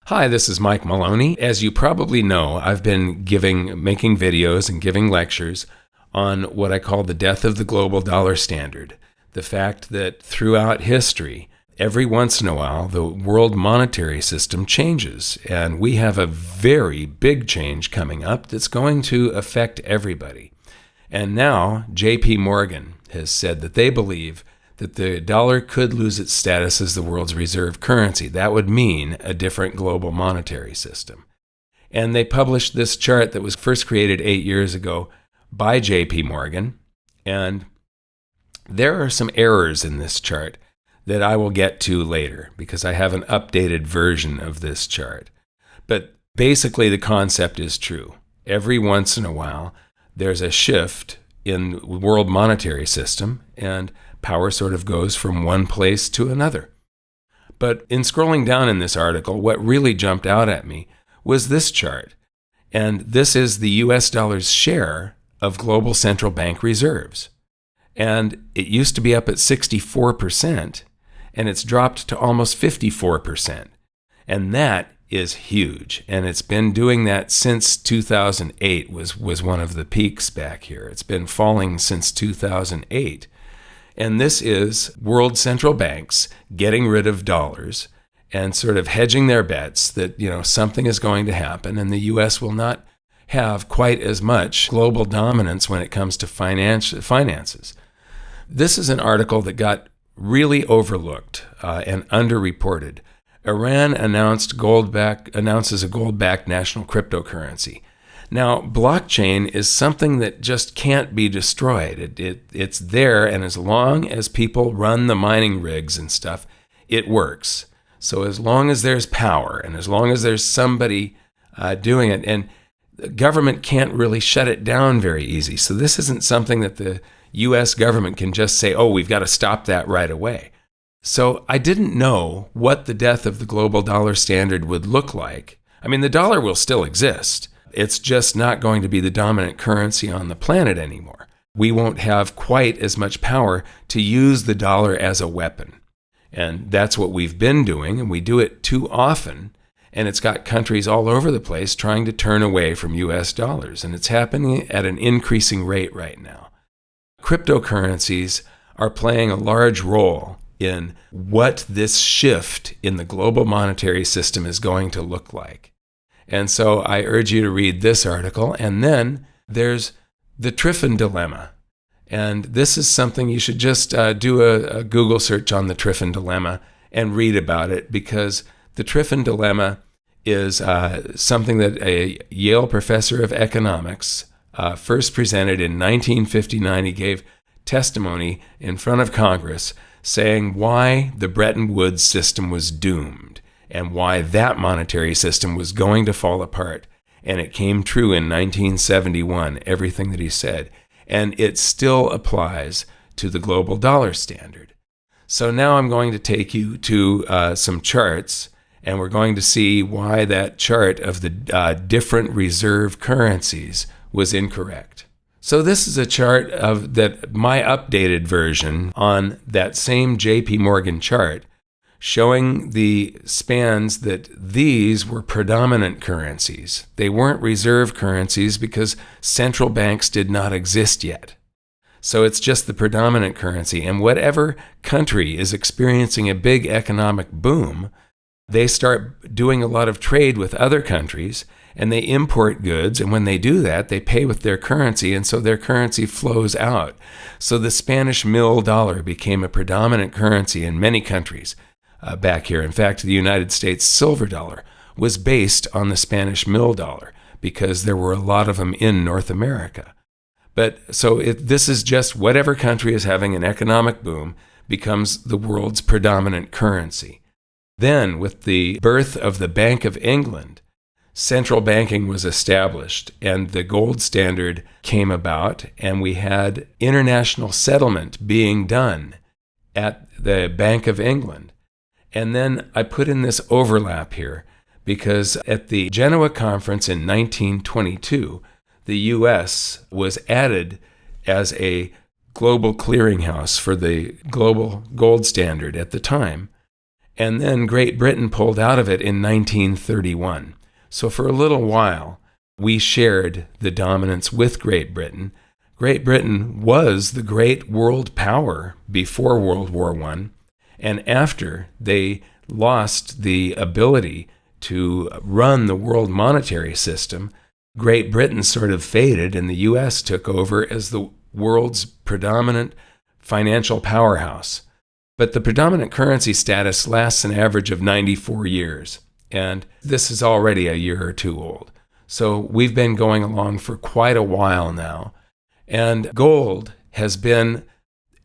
Hi, this is Mike Maloney. As you probably know, I've been making videos and giving lectures on what I call the death of the global dollar standard. The fact that throughout history, every once in a while, the world monetary system changes. And we have a very big change coming up that's going to affect everybody. And now, J.P. Morgan has said that they believe that the dollar could lose its status as the world's reserve currency. That would mean a different global monetary system. And they published this chart that was first created 8 years ago by J.P. Morgan. And there are some errors in this chart that I will get to later because I have an updated version of this chart. But basically the concept is true. Every once in a while, there's a shift in the world monetary system and power sort of goes from one place to another. But in scrolling down in this article, what really jumped out at me was this chart. And this is the US dollar's share of global central bank reserves. And it used to be up at 64%, and it's dropped to almost 54%. And that is huge. And it's been doing that since 2008 was one of the peaks back here. It's been falling since 2008. And this is world central banks getting rid of dollars and sort of hedging their bets that, something is going to happen and the U.S. will not have quite as much global dominance when it comes to finances. This is an article that got really overlooked and underreported. Iran announces a gold-backed national cryptocurrency. Now, blockchain is something that just can't be destroyed. It's there, and as long as people run the mining rigs and stuff, it works. So as long as there's power, and as long as there's somebody doing it, and the government can't really shut it down very easy. So this isn't something that the U.S. government can just say, oh, we've got to stop that right away. So I didn't know what the death of the global dollar standard would look like. I mean, the dollar will still exist. It's just not going to be the dominant currency on the planet anymore. We won't have quite as much power to use the dollar as a weapon. And that's what we've been doing, and we do it too often. And it's got countries all over the place trying to turn away from US dollars. And it's happening at an increasing rate right now. Cryptocurrencies are playing a large role in what this shift in the global monetary system is going to look like. And so I urge you to read this article. And then there's the Triffin dilemma. And this is something you should just do a Google search on the Triffin dilemma and read about it, because the Triffin dilemma is something that a Yale professor of economics first presented in 1959. He gave testimony in front of Congress saying why the Bretton Woods system was doomed and why that monetary system was going to fall apart. And it came true in 1971, everything that he said. And it still applies to the global dollar standard. So now I'm going to take you to some charts, and we're going to see why that chart of the different reserve currencies was incorrect. So this is a chart of my updated version on that same J.P. Morgan chart, showing the spans that these were predominant currencies. They weren't reserve currencies because central banks did not exist yet. So it's just the predominant currency. And whatever country is experiencing a big economic boom, they start doing a lot of trade with other countries, and they import goods. And when they do that, they pay with their currency, and so their currency flows out. So the Spanish mill dollar became a predominant currency in many countries back here. In fact, the United States silver dollar was based on the Spanish mill dollar because there were a lot of them in North America. But so this is just whatever country is having an economic boom becomes the world's predominant currency. Then, with the birth of the Bank of England, central banking was established and the gold standard came about, and we had international settlement being done at the Bank of England. And then I put in this overlap here because at the Genoa Conference in 1922, the U.S. was added as a global clearinghouse for the global gold standard at the time. And then Great Britain pulled out of it in 1931. So for a little while, we shared the dominance with Great Britain. Great Britain was the great world power before World War I, and after they lost the ability to run the world monetary system, Great Britain sort of faded and the U.S. took over as the world's predominant financial powerhouse. But the predominant currency status lasts an average of 94 years, and this is already a year or two old. So we've been going along for quite a while now, and gold has been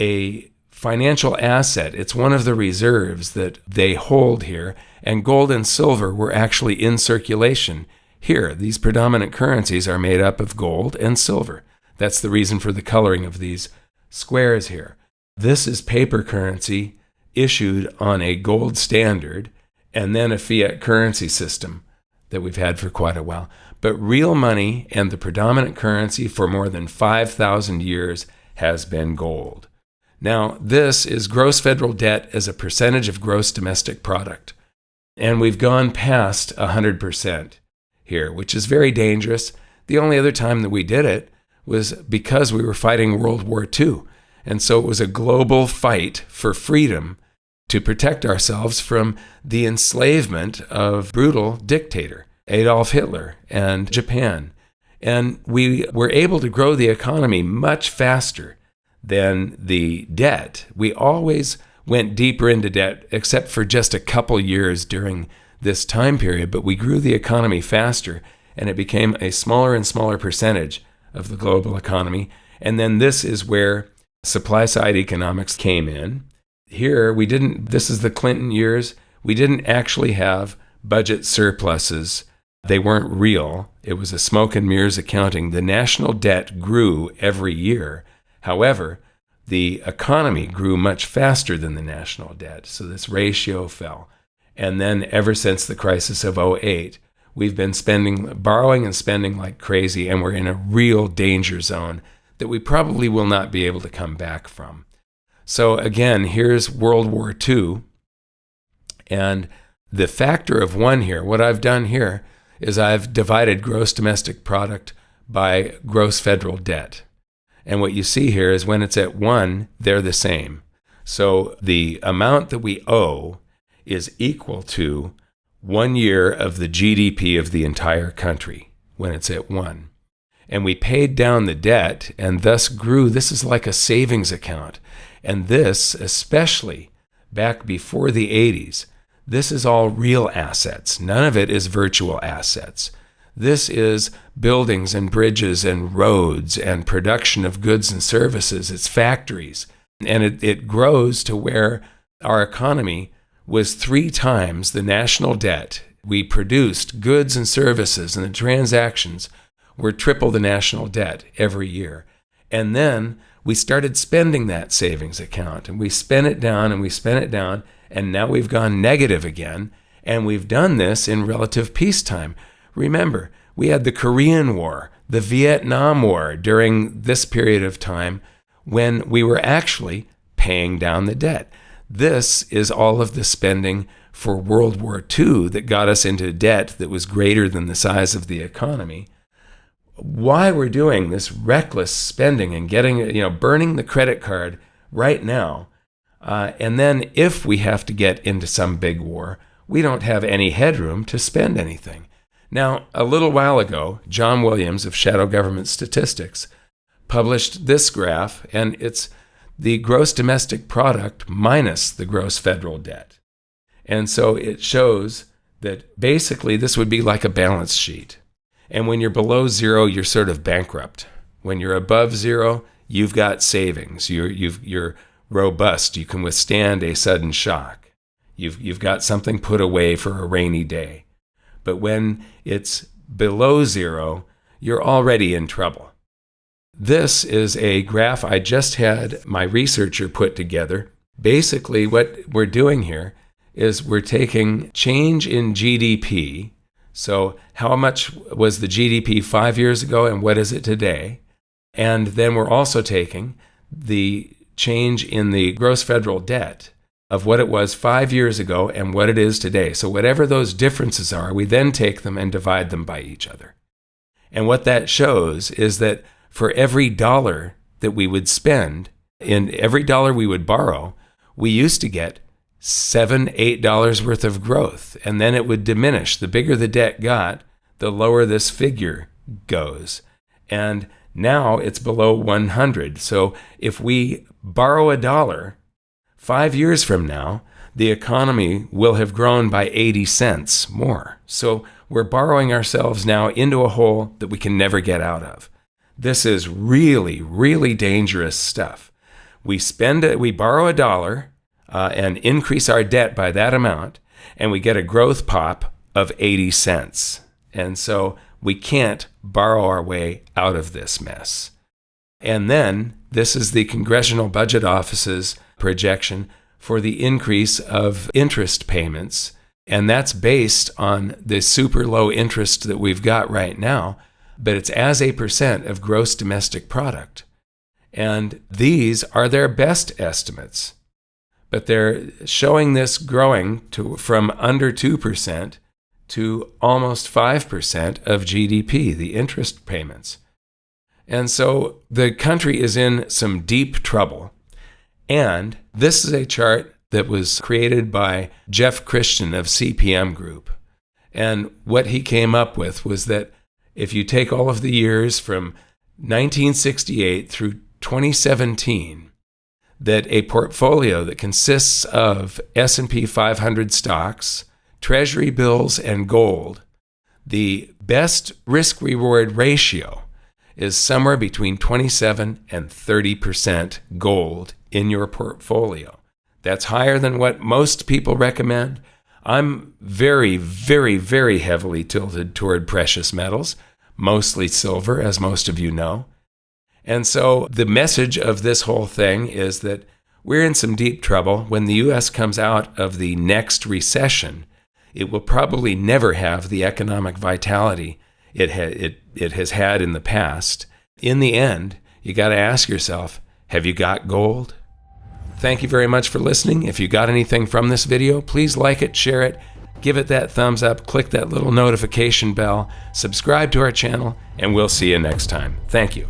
a financial asset. It's one of the reserves that they hold here, and gold and silver were actually in circulation here. These predominant currencies are made up of gold and silver. That's the reason for the coloring of these squares here. This is paper currency issued on a gold standard and then a fiat currency system that we've had for quite a while. But real money and the predominant currency for more than 5,000 years has been gold. Now, this is gross federal debt as a percentage of gross domestic product. And we've gone past 100% here, which is very dangerous. The only other time that we did it was because we were fighting World War II. And so it was a global fight for freedom to protect ourselves from the enslavement of brutal dictator Adolf Hitler and Japan. And we were able to grow the economy much faster than the debt. We always went deeper into debt, except for just a couple years during this time period, but we grew the economy faster, and it became a smaller and smaller percentage of the global economy. And then this is where supply-side economics came in. Here, this is the Clinton years, we didn't actually have budget surpluses. They weren't real. It was a smoke and mirrors accounting. The national debt grew every year. However, the economy grew much faster than the national debt, so this ratio fell. And then ever since the crisis of '08, we've been borrowing and spending like crazy, and we're in a real danger zone that we probably will not be able to come back from. So again, here's World War II, and the factor of 1 here, what I've done here is I've divided gross domestic product by gross federal debt. And what you see here is when it's at 1, they're the same. So the amount that we owe is equal to 1 year of the GDP of the entire country when it's at 1. And we paid down the debt and thus grew. This is like a savings account. And this, especially back before the 80s, this is all real assets. None of it is virtual assets. This is buildings and bridges and roads and production of goods and services. It's factories. And it grows to where our economy was 3 times the national debt. We produced goods and services, and the transactions were triple the national debt every year. And then we started spending that savings account, and we spent it down and we spent it down, and now we've gone negative again, and we've done this in relative peacetime. Remember, we had the Korean War, the Vietnam War during this period of time when we were actually paying down the debt. This is all of the spending for World War II that got us into debt that was greater than the size of the economy. Why we're doing this reckless spending and burning the credit card right now, and then if we have to get into some big war, we don't have any headroom to spend anything. Now, a little while ago, John Williams of Shadow Government Statistics published this graph, and it's the gross domestic product minus the gross federal debt. And so it shows that basically this would be like a balance sheet. And when you're below 0, you're sort of bankrupt. When you're above 0, you've got savings. You're robust. You can withstand a sudden shock. You've got something put away for a rainy day. But when it's below 0, you're already in trouble. This is a graph I just had my researcher put together. Basically, what we're doing here is we're taking change in GDP. So how much was the GDP 5 years ago and what is it today? And then we're also taking the change in the gross federal debt. of what it was 5 years ago and what it is today. So whatever those differences are, we then take them and divide them by each other. And what that shows is that for every dollar that we would spend, in every dollar we would borrow, we used to get $7, $8 worth of growth. And then it would diminish. The bigger the debt got, the lower this figure goes. And now it's below 100. So if we borrow $1, 5 years from now, the economy will have grown by 80 cents more. So we're borrowing ourselves now into a hole that we can never get out of. This is really, really dangerous stuff. We borrow $1 and increase our debt by that amount, and we get a growth pop of 80 cents. And so we can't borrow our way out of this mess. And then this is the Congressional Budget Office's projection for the increase of interest payments. And that's based on the super low interest that we've got right now, but it's as a percent of gross domestic product. And these are their best estimates. But they're showing this growing from under 2% to almost 5% of GDP, the interest payments. And so the country is in some deep trouble. And this is a chart that was created by Jeff Christian of CPM Group. And what he came up with was that if you take all of the years from 1968 through 2017, that a portfolio that consists of S&P 500 stocks, treasury bills, and gold, the best risk-reward ratio is somewhere between 27 and 30% gold in your portfolio. That's higher than what most people recommend. I'm very, very, very heavily tilted toward precious metals, mostly silver, as most of you know. And so the message of this whole thing is that we're in some deep trouble. When the U.S. comes out of the next recession, it will probably never have the economic vitality it has had in the past. In the end, you got to ask yourself, have you got gold? Thank you very much for listening. If you got anything from this video, please like it, share it, give it that thumbs up, click that little notification bell, subscribe to our channel, and we'll see you next time. Thank you.